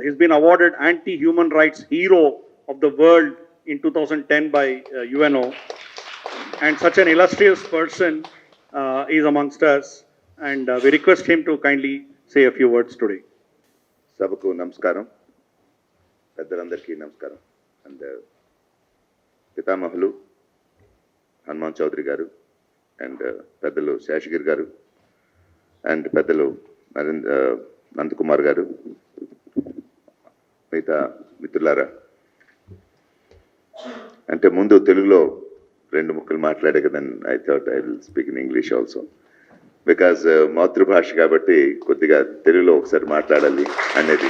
he's been awarded Anti-Human Rights Hero of the World in 2010 by UNO. And such an illustrious person is amongst us. And we request him to kindly say a few words today. సభకు నమస్కారం, పెద్దలందరికీ నమస్కారం. And పితామహులు Hanuman Chowdary గారు, and పెద్దలు శేషగిరి గారు, and పెద్దలు నందకుమార్ గారు, మిగతా మిత్రులారా, అంటే ముందు తెలుగులో రెండు ముక్కలు మాట్లాడే కదండి. I thought I will speak in English also, because మాతృభాష కాబట్టి కొద్దిగా తెలుగులో ఒకసారి మాట్లాడాలి అనేది.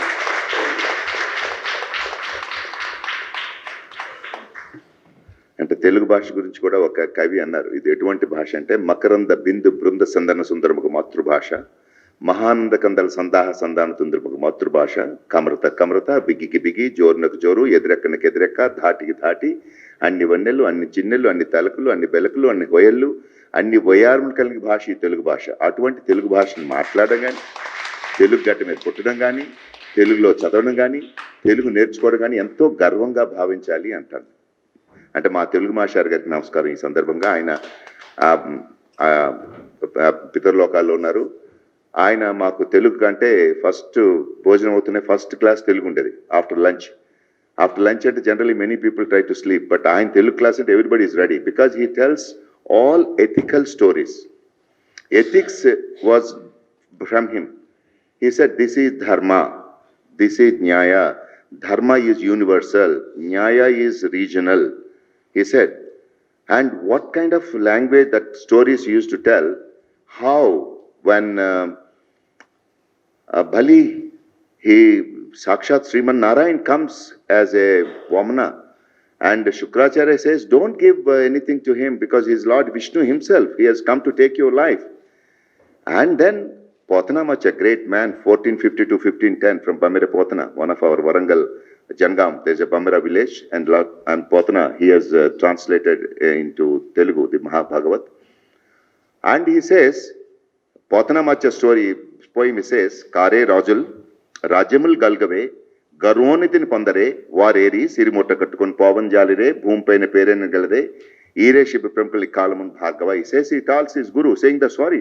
అంటే తెలుగు భాష గురించి కూడా ఒక కవి అన్నారు, ఇది ఎటువంటి భాష అంటే మకరంద బిందు బృంద సందన సుందరముకు మాతృభాష, మహానంద కందల సందాహ సంధాన తుందరముకు మాతృభాష, కమరత కమరత, బిగికి బిగి, జోరునకు జోరు, ఎదురెక్కనకు ఎదురెక్క, ధాటికి ధాటి, అన్ని వన్నెలు, అన్ని చిన్నెలు, అన్ని తలకులు, అన్ని బెలకులు, అన్ని హొయళ్ళు, అన్ని వయారులు కలిగిన భాష ఈ తెలుగు భాష. అటువంటి తెలుగు భాషను మాట్లాడడం కానీ, తెలుగు గడ్డ మీద పుట్టడం కానీ, తెలుగులో చదవడం కానీ, తెలుగు నేర్చుకోవడం కానీ ఎంతో గర్వంగా భావించాలి అంటాను. అంటే మా తెలుగు మాస్టర్ గారికి నమస్కారం ఈ సందర్భంగా. ఆయన పితృలోకాల్లో ఉన్నారు. ఆయన మాకు తెలుగు కంటే ఫస్ట్ భోజనం అవుతున్న ఫస్ట్ క్లాస్ తెలుగు ఉండేది ఆఫ్టర్ లంచ్. ఆఫ్టర్ లంచ్ అంటే generally many people try to sleep, but ఆయన తెలుగు క్లాస్ అంటే everybody is ready because he tells all ethical stories. Ethics was from him. He said, this is dharma, this is nyaya. Dharma is universal, nyaya is regional, he said. And what kind of language that stories used to tell, how when Bali, Sakshat Sriman Narayan comes as a Vamana, and Shukracharya says, don't give anything to him because he is Lord Vishnu himself. He has come to take your life. And then Potanamach, a great man, 1450 to 1510 from Bamira Potana, one of our Warangal Jangam. There's a Bamira village, and Potana, he has translated into Telugu, the Mahabhagavat. And he says, Potanamach story, poem, he says, Kare Rajul, Rajamul Galgave, గర్వోనితిని పొందరే వారేరి సిరిమొట్ట కట్టుకొని పోవన్ జాలిరే భూమిపైన పేరైన గలదే ఈరే Shibi ప్రముఖులి కాలమున్ Bhargava. He says, he tells his guru, saying that, sorry,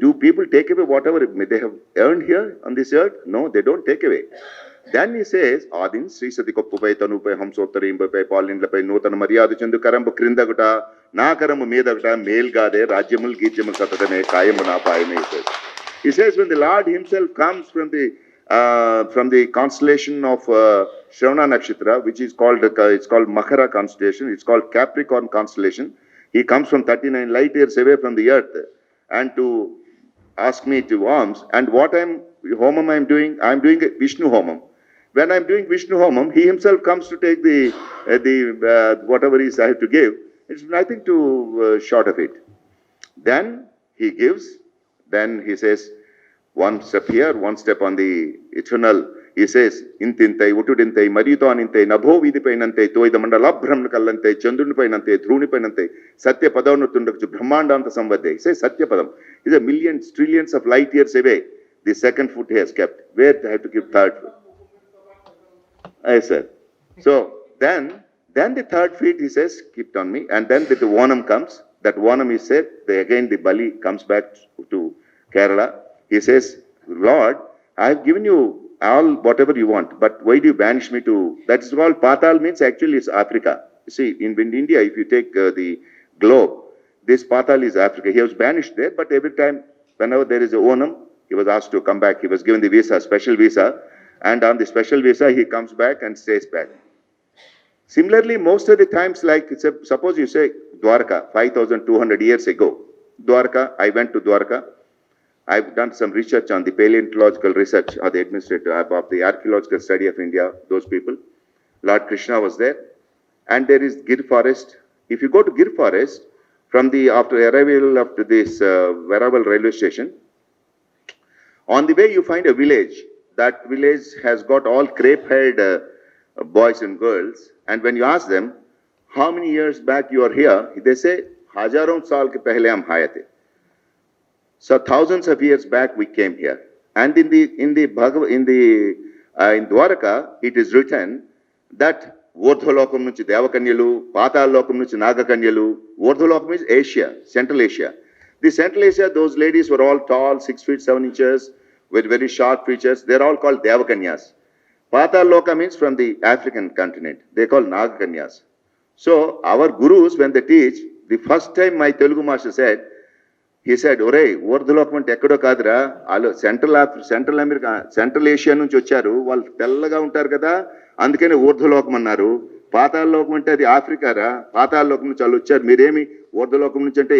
do people take away whatever they have earned here on this earth? No, they don't take away. Then he says, ఆదిన్ Shri సతి కొప్పుపై తనుపై హంసోత్తరింపై పాలిండ్లపై నూతన మర్యాద చెందు కరంబు క్రిందగుట నా కరము మీదగుట మేల్గాదే రాజ్యములు గీజ్యములు సతతమే కాయము నా పాయమే. He says, when the Lord himself comes from the constellation of Shravana Nakshatra, which is called, it's called Makara constellation, it's called Capricorn constellation. He comes from 39 light years away from the earth and to ask me to arms. And what homam I'm doing Vishnu homam. When I'm doing Vishnu homam, he himself comes to take the whatever is I have to give. It's nothing to short of it. Then he gives, then he says, one step here, one step on the eternal. He says, ఇంతింతై ఉటుడింతై మరియుతో అనింతై నభో వీధిపైనంతై తోయిద మండలాభ్రమణ కల్లంతై చంద్రునిపైనంతై ధ్రువునిపైనంతై Satya పదవునుతుండొచ్చు బ్రహ్మాండాంత సంవద్దే. He says సత్యపదం is a millions, trillions of light years away. The second foot he has kept. Where I have to give third foot? Yes, sir. So then the third feet, he says, keep on me. And then the Onam comes. That Onam is said, again the Bali comes back to Kerala. He says, Lord, I have given you all whatever you want, but why do you banish me to, that is called Patal, means actually it's Africa. You see, in India, if you take the globe, this Patal is Africa. He was banished there, but every time, whenever there is a Onam, he was asked to come back. He was given the visa, special visa, and on the special visa, he comes back and stays back. Similarly, most of the times, like, suppose you say Dwarka, 5,200 years ago, Dwarka, I went to Dwarka. I've done some research on the paleontological research or the administrative of the archaeological study of India, those people. Lord Krishna was there. And there is Gir forest. If you go to Gir forest, after arrival of this Veraval railway station, on the way you find a village. That village has got all crepe-haired boys and girls. And when you ask them, how many years back you are here? They say, Hajaron saal ke pehle hum aaye the. So thousands of years back we came here, and in the In Dwaraka, it is written that Urdhvalokam nunchi Devakanyalu, Patalokam nunchi Nagakanyalu. Urdhvalokam is Asia, Central Asia. The Central Asia, those ladies were all tall, 6 feet 7 inches, with very sharp features. They're all called Devakanyas. Pataloka means from the African continent. They call Nagakanyas. So our gurus, when they teach, the first time my Telugu master said, he said, "Ore, ఊర్ధ్వలోకం అంటే ఎక్కడో కాదురా, వాళ్ళు central Asia నుంచి వచ్చారు, వాళ్ళు తెల్లగా ఉంటారు కదా, అందుకని ఊర్ధ్వలోకం అన్నారు. పాతాళలోకం అంటే అది ఆఫ్రికారా, పాతాళలోకం నుంచి వాళ్ళు వచ్చారు, మీరేమి ఊర్ధ్వలోకం నుంచి అంటే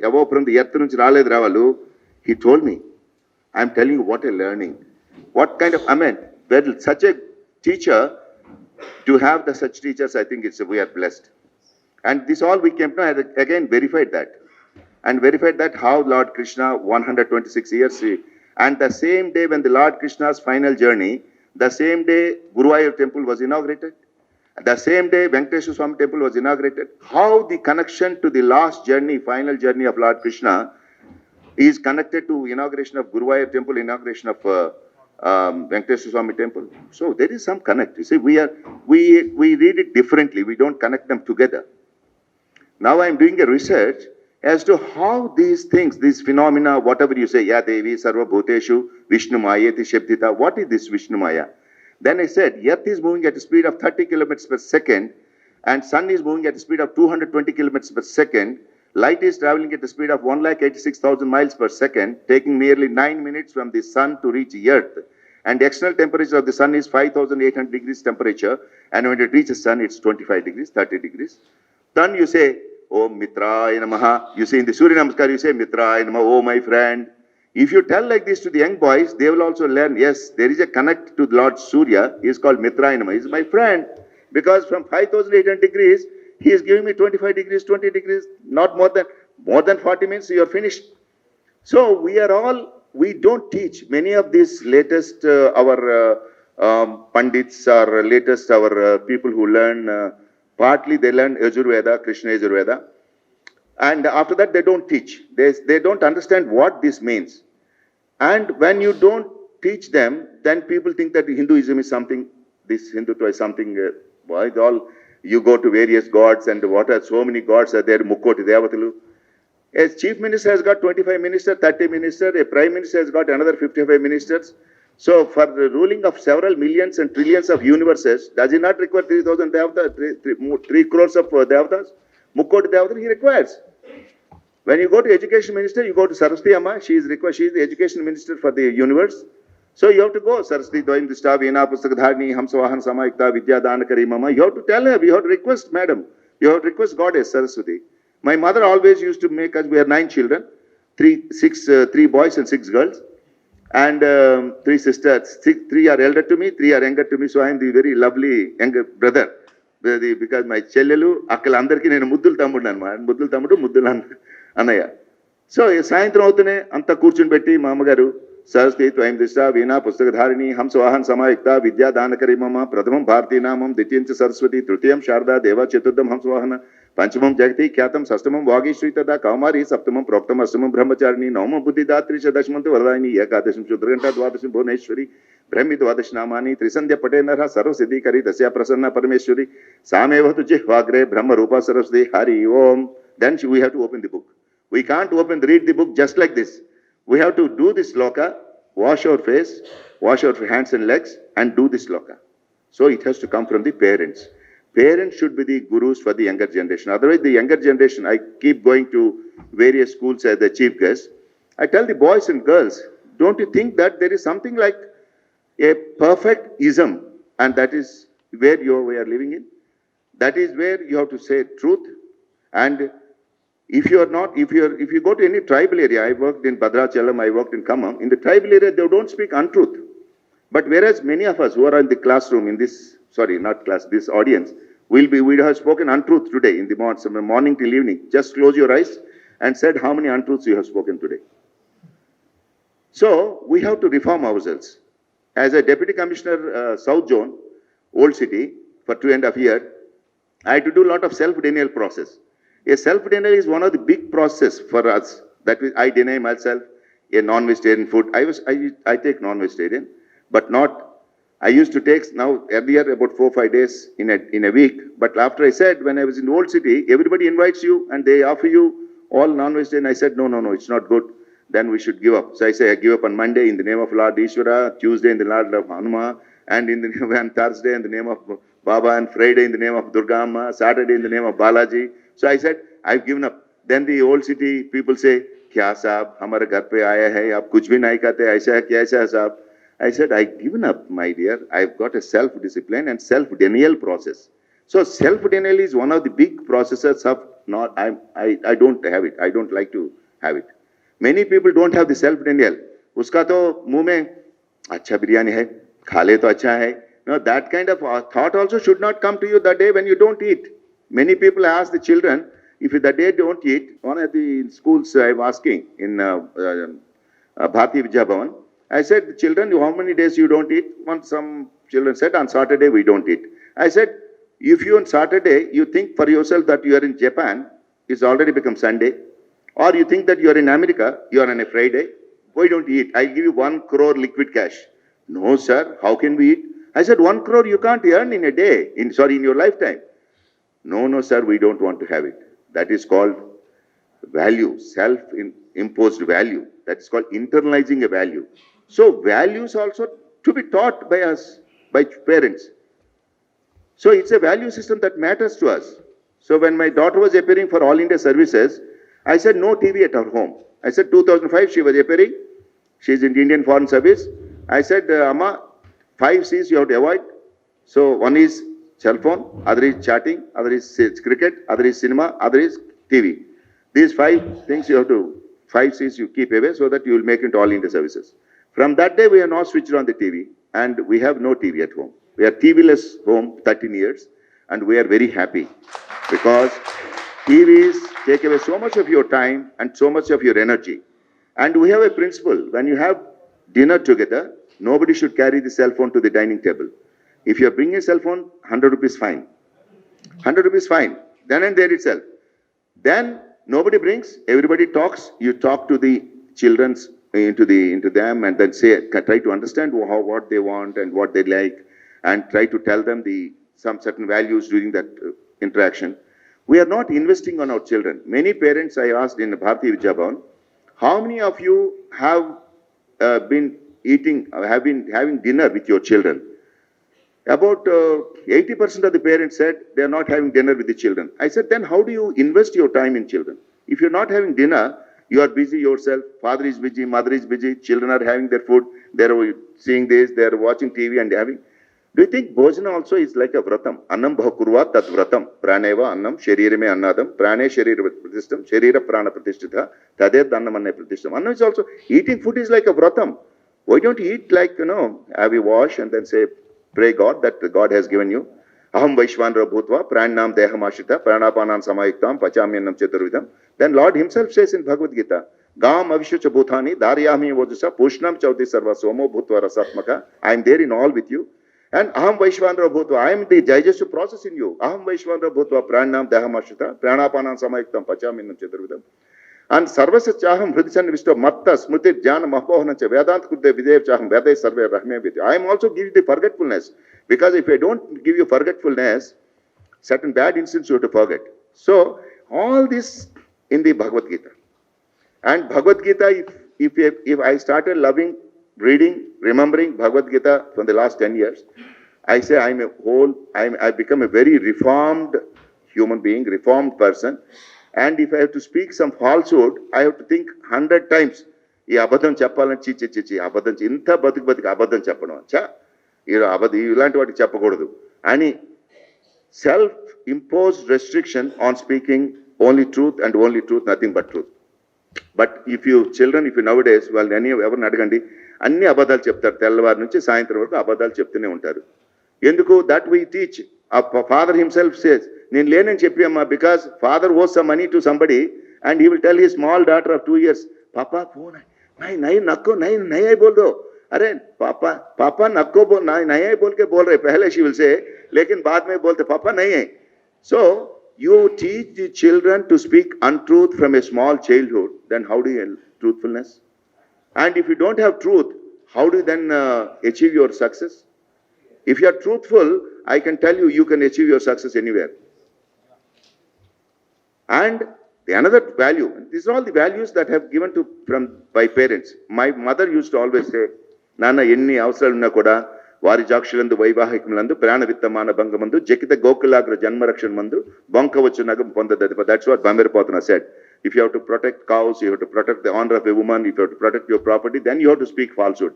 ఎవో ఫ్రమ్ ది ఎర్త్ నుంచి రాలేదురా వాళ్ళు." He told me, I'm telling you what a learning. What kind of, well, such a teacher, to have such teachers, I think we are blessed. And this all we came to, again verified that. And verified that how Lord Krishna, 126 years, and the same day when the Lord Krishna's final journey, the same day Guruvayur temple was inaugurated, the same day Venkateswara Swami temple was inaugurated. How the connection to the last journey, final journey of Lord Krishna is connected to inauguration of Guruvayur temple, inauguration of Venkateswara Swami temple. So there is some connect. You see, we read it differently. We don't connect them together. Now I am doing a research as to how these things, these phenomena, whatever you say, Ya Devi Sarva Bhuteshu Vishnu Mayeti Shabdita, what is this Vishnu Maya? Then I said, Earth is moving at a speed of 30 kilometers per second, and Sun is moving at a speed of 220 kilometers per second. Light is traveling at the speed of 186,000 miles per second, taking nearly 9 minutes from the Sun to reach Earth. And the external temperature of the Sun is 5,800 degrees temperature, and when it reaches Sun, it's 25 degrees, 30 degrees. Then you say, Om Mitraya Namaha. You say in the Surya Namaskar, you say Mitraya Namaha, oh my friend. If you tell like this to the young boys, they will also learn, yes, there is a connect to Lord Surya. He is called Mitraya Namaha. He is my friend. Because from 5,800 degrees, he is giving me 25 degrees, 20 degrees, not more than 40 minutes, you are finished. So we don't teach. Many of these latest, our Pandits or latest, our people who learn, partly they learn Yajurveda, Krishna Yajurveda. And after that, they don't teach. They don't understand what this means. And when you don't teach them, then people think that Hinduism is something, this Hindutva is something, you go to various gods and so many gods are there, Mukkoti Devatalu. A chief minister has got 25 ministers, 30 ministers, a prime minister has got another 55 ministers. So for the ruling of several millions and trillions of universes, does he not require 3,000 devatas, 3 crores of devatas? Mukkoti Devatalu he requires. When you go to education minister, you go to Saraswati Amma, she is the education minister for the universe. So you have to go, Saraswati Dvaim Dishta Veena Pustakadharni Hamsavahan Samayukta Vidya Danakari Mama. You have to tell her, you have to request, madam. You have to request Goddess Saraswati. My mother always used to make us, we are 9 children, 3 boys and 6 girls. And 3 sisters, 3 are elder to me, 3 are younger to me. So I am the very lovely younger brother. Because my chellelu, akkala andarki nenu muddul tammudu anamata. Muddul tammudu, muddul annaya. So సాయంత్రం అవుతూనే అంతా కూర్చుని పెట్టి మా అమ్మగారు సరస్వతి త్వయం దిశ వీణా పుస్తకధారిణి హంసవాహన్ సమాయుక్త విద్యా దానకరి మమ ప్రథమం భారతీనామం ద్వితీయం చ సరస్వతి తృతీయం శారదా దేవ చతుర్థం హంసవాహన పంచమం జగతి ఖ్యాతం షష్టమం వాగీశ్వరి తదా కౌమారి సప్తమం ప్రోక్తం అష్టమం బ్రహ్మచారిణి నవమం బుద్ధిదాత్రి చ దశమంతు వరదాయిని ఏకాదశం క్షుద్రఘంట ద్వాదశం భువనేశ్వరి బ్రహ్మి ద్వాదశ నామాని త్రిసంధ్య పటే నర సర్వసిద్ధికరి దశా ప్రసన్న పరమేశ్వరి సామేవతు జిహ్వాగ్రే బ్రహ్మ రూపా సరస్వతి హరి ఓం. Then we have to open the book. We can't read the book just like this. We have to do this sloka, wash our face, wash our hands and legs, and do this sloka. So it has to come from the parents. Parents should be the gurus for the younger generation. Otherwise, the younger generation, I keep going to various schools as the chief guest. I tell the boys and girls, don't you think that there is something like a perfect ism, and that is where we are living in? That is where you have to say truth. And if you go to any tribal area, I worked in Bhadrachalam, I worked in Khammam, in the tribal area, they don't speak untruth. But whereas many of us who are in the classroom, this audience, we have spoken untruth today in the morning till evening. Just close your eyes and said how many untruths you have spoken today. So we have to reform ourselves. As a deputy commissioner, South Zone, Old City, for 2.5 years, I had to do a lot of self-denial process. A self-denial is one of the big process for us. That is, I deny myself a non-vegetarian food. I take non-vegetarian, but not I used to take now earlier about 4 5 days in a week. But after I said when I was in the old city, everybody invites you and they offer you all non-vegetarian. I said no, it's not good. Then we should give up. So I say I give up on Monday in the name of Lord Ishvara, Tuesday in the name of Hanuma, and and Thursday in the name of Baba, and Friday in the name of Durga Amma, Saturday in the name of Balaji. So I said I've given up. Then the old city people say, "Kya साहब हमारे घर पे आया है आप कुछ भी नहीं करते ऐसा है कैसा है साहब." I said, I've given up, my dear. I've got a self-discipline and self-denial process. So self-denial is one of the big processes of not, I don't have it. I don't like to have it. Many people don't have the self-denial. Uska to muh mein, acha biryani hai, kha le to acha hai. No, that kind of thought also should not come to you the day when you don't eat. Many people ask the children, if the day don't eat, one of the schools I was asking in Bharati Vidya Bhavan, I said, children, how many days you don't eat? Some children said, on Saturday we don't eat. I said, if you on Saturday, you think for yourself that you are in Japan, it's already become Sunday. Or you think that you are in America, you are on a Friday. Why don't you eat? I'll give you 1 crore liquid cash. No, sir, how can we eat? I said, 1 crore you can't earn in a day, in your lifetime. No, sir, we don't want to have it. That is called value, self-imposed value. That is called internalizing a value. So values also to be taught by us, by parents. So it's a value system that matters to us. So when my daughter was appearing for All India services, I said no TV at her home. I said 2005 she was appearing. She's in the Indian Foreign Service. I said, Amma, 5 C's you have to avoid. So one is cell phone, other is chatting, other is cricket, other is cinema, other is TV. These 5 things you have to, 5 C's you keep away so that you will make it to All India services. From that day, we have not switched on the TV, and we have no TV at home. We are TV-less home 13 years, and we are very happy because TVs take away so much of your time and so much of your energy. And we have a principle, when you have dinner together, nobody should carry the cell phone to the dining table. If you are bringing a cell phone, 100 rupees fine. 100 rupees fine, then and there itself. Then nobody brings, everybody talks, you talk to the children's into them and then try to understand what they want and what they like and try to tell them some certain values during that interaction. We are not investing on our children. Many parents I asked in Bharati Vidya Bhavan, how many of you have been having dinner with your children? About 80% of the parents said they are not having dinner with the children. I said, then how do you invest your time in children? If you're not having dinner, you are busy yourself, father is busy, mother is busy, children are having their food, they are seeing this, they are watching TV and having. Do you think Bhojana also is like a vratam? Annam bhakurva tat vratam. Praneva annam sharira me annadam. Prane sharira pratistham. Sharira prana pratishtha. Taded annam anne pratistham. Annam is also, eating food is like a vratam. Why don't you eat like, have a wash and then say, pray God that God has given you. Aham Vaishvanra Bhutva, Pranam Dehamashita, Pranapanan Samayuktam, Pachamyanam Chaturvidam. Then Lord Himself says in Bhagavad Gita, Gam Avishucha Bhutani, Daryami Vodusa, Pushnam Chaudi Sarva Somo Bhutva Rasatmaka. I am there in all with you. And Aham Vaishvanra Bhutva, I am the digestive process in you. Aham Vaishvanra Bhutva, Pranam Dehamashita, Pranapanan Samayuktam, Pachamyanam Chaturvidam. And Sarvasa Chaham Hridichan Visto Matta Smriti Jana Mahohancha Vedant Kude Videv Chaham Vede Sarve Rahme Vidya. I am also giving the forgetfulness. Because if I don't give you forgetfulness, certain bad incidents you have to forget. So, all this in the Bhagavad Gita. And Bhagavad Gita, if I started loving, reading, remembering Bhagavad Gita from the last 10 years, I say I become a very reformed human being, reformed person. And if I have to speak some falsehood, I have to think 100 times. ఈ అబద్ధం చెప్పాలని చిచ్చి అబద్ధం ఇంత బతికి అబద్ధం చెప్పడం చా ఇలాంటి వాటికి చెప్పకూడదు అని self-imposed restriction on speaking only truth and only truth, nothing but truth. But if you nowadays, వాళ్ళు ఎవరిని అడగండి అన్ని అబద్ధాలు చెప్తారు, తెల్లవారి నుంచి సాయంత్రం వరకు అబద్ధాలు చెప్తూనే ఉంటారు. ఎందుకు? that we teach. Father himself says, నేను లేనని చెప్పి అమ్మా, because father owes some money to somebody and he will tell his small daughter of 2 years, पापा फोन नहीं नक्को नहीं बोल दो. अरे पापा नक्को बोल नहीं बोल के बोल रहे, पहले she will say, लेकिन बाद में बोलते पापा नहीं है. So you teach the children to speak untruth from a small childhood, then how do you truthfulness? And if you don't have truth, how do you then achieve your success? If you are truthful, I can tell you, you can achieve your success anywhere. And the another value, these are all the values that have given to from by parents. My mother used to always say, Nana, enni avasaralunna kuda vari jakshulandu vaivahikamulandu prana vittamana bangamandu jakita gokulagra janmarakshan mandu bonka vachunagam pondadadipa. That's what Bamberpotana said. If you have to protect cows, you have to protect the honor of a woman, if you have to protect your property, then you have to speak falsehood.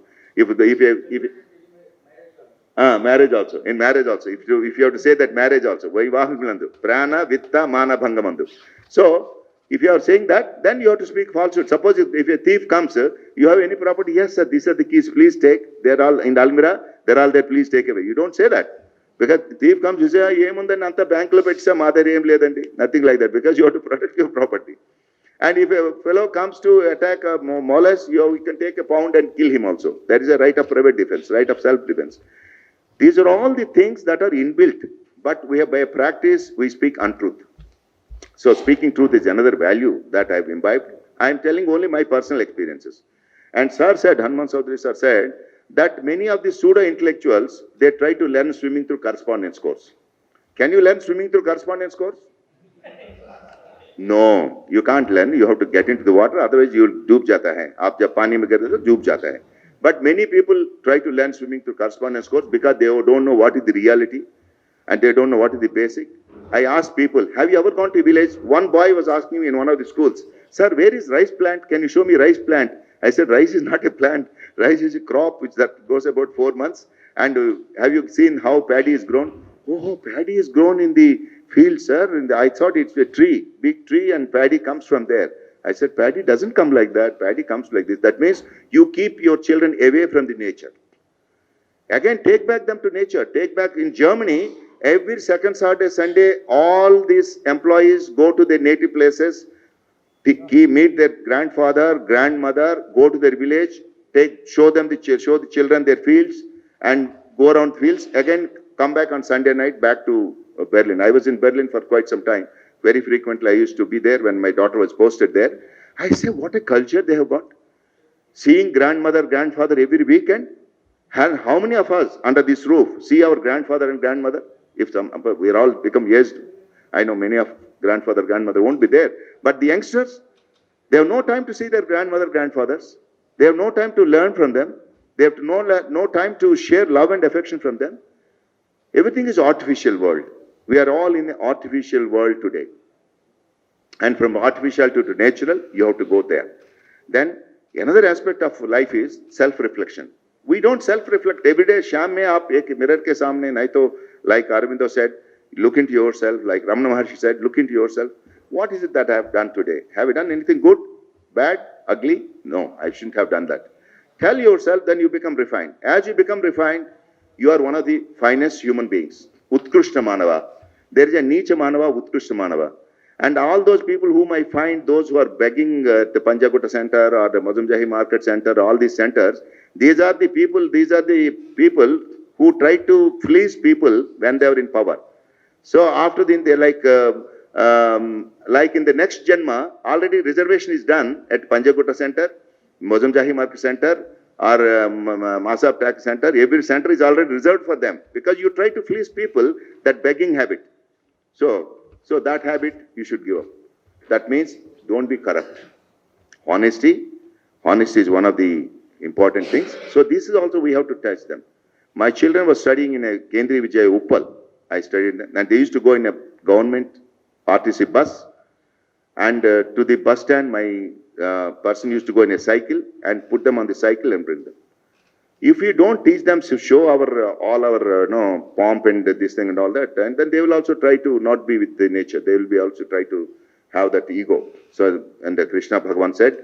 Marriage also. In marriage also. If you have to say that marriage also. Vaivahikamulandu prana vitta mana bangamandu. So, if you are saying that, then you have to speak falsehood. Suppose if a thief comes, you have any property, yes sir, these are the keys, please take. They're all in Almira, they're all there, please take away. You don't say that. Because the thief comes, you say, anta bank lo petsa mother ledandi. Nothing like that, because you have to protect your property. And if a fellow comes to attack or molest, you can take a pound and kill him also. That is a right of private defense, right of self-defense. These are all the things that are inbuilt, but we have, by practice, we speak untruth. So speaking truth is another value that I've imbibed. I'm telling only my personal experiences. And sir said, Hanuman Chaudhary sir said, that many of the pseudo-intellectuals, they try to learn swimming through correspondence course. Can you learn swimming through correspondence course? No, you can't learn. You have to get into the water, otherwise you will डूब जाता है. आप जब पानी में गिरते तो डूब जाता है. But many people try to learn swimming through correspondence course because they don't know what is the reality and they don't know what is the basic. I asked people, have you ever gone to a village? One boy was asking me in one of the schools, sir, where is rice plant? Can you show me rice plant? I said, rice is not a plant. Rice is a crop which that goes about 4 months. And have you seen how paddy is grown? Oh, paddy is grown in the field, sir. I thought it's a tree, big tree, and paddy comes from there. I said, paddy doesn't come like that. Paddy comes like this. That means you keep your children away from the nature. Again, take back them to nature. Take back in Germany, every second Saturday, Sunday, all these employees go to their native places, meet their grandfather, grandmother, go to their village, show the children their fields, and go around fields. Again, come back on Sunday night back to Berlin. I was in Berlin for quite some time. Very frequently, I used to be there when my daughter was posted there. I say, what a culture they have got. Seeing grandmother, grandfather every weekend. And how many of us under this roof see our grandfather and grandmother? If we are all become aged, I know many of grandfather, grandmother won't be there. But the youngsters, they have no time to see their grandmother, grandfathers. They have no time to learn from them. They have no time to share love and affection from them. Everything is artificial world. We are all in an artificial world today. And from artificial to natural, you have to go there. Then another aspect of life is self-reflection. We don't self-reflect. Every day, Sham mein aap ek mirror ke samne, nahi to, like Aurobindo said, look into yourself. Like Ramana Maharshi said, look into yourself. What is it that I have done today? Have I done anything good, bad, ugly? No, I shouldn't have done that. Tell yourself, then you become refined. As you become refined, you are one of the finest human beings. Utkrishta Manava. There is a Nicha Manava, Utkrishta Manava. And all those people whom I find, those who are begging at the Panjagutta Center or the Mazumjahi Market Center, all these centers, these are the people who try to fleece people when they are in power. So after they're like in the next Janma, already reservation is done at Panjagutta Center, Mazumjahi Market Center, or Masab Tax Center. Every center is already reserved for them because you try to fleece people, that begging habit. So that habit you should give up. That means don't be corrupt. Honesty is one of the important things. So this is also we have to touch them. My children were studying in a Kendriya Vijaya Uppal. I studied, and they used to go in a government RTC bus. And to the bus stand, my person used to go in a cycle and put them on the cycle and bring them. If we don't teach them to show all our pomp and this thing and all that, and then they will also try to not be with the nature. They will be also try to have that ego. So, and Krishna Bhagavan said,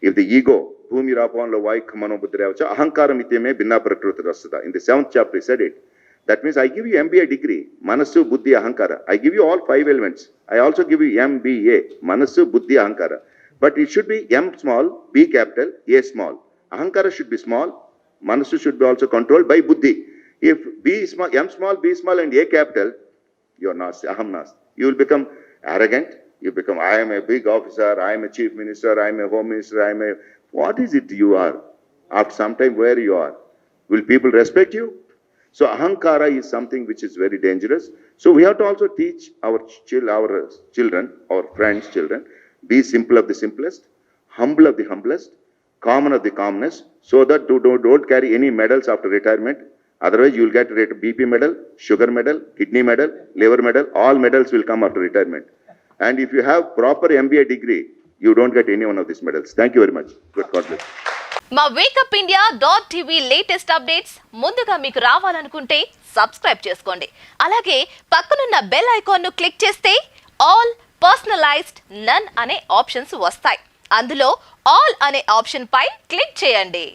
if the ego, bhumirapanlo vaikamano buddhiravacha, ahankaram ityame binna prakruta rasada. In the 7th chapter, he said it. That means I give you MBA degree, Manasu, Buddhi, Ahankara. I give you all 5 elements. I also give you MBA, Manasu, Buddhi, Ahankara. But it should be M small, B capital, A small. Ahankara should be small. Manasu should be also controlled by Buddhi. If B is small, M small, B small, and A capital, you are nasti, aham nasti. You will become arrogant. You become, I am a big officer, I am a chief minister, I am a home minister, I am a... What is it you are? After some time, where you are? Will people respect you? So ahankara is something which is very dangerous. So we have to also teach our children, our friends' children, be simple of the simplest, humble of the humblest, common of the commonest, so that don't carry any medals after retirement. Otherwise, you will get BP medal, sugar medal, kidney medal, liver medal. All medals will come after retirement. And if you have proper MBA degree, you don't get any one of these medals. Thank you very much. God bless. మా wake up India .tv latest updates ముందుగా మీకు రావాలనుకుంటే subscribe చేసుకోండి. అలాగే పక్కనున్న bell ఐకాన్ను click చేస్తే all, personalised, నన్ అనే options వస్తాయి. అందులో ఆల్ అనే ఆప్షన్ పై క్లిక్ చేయండి.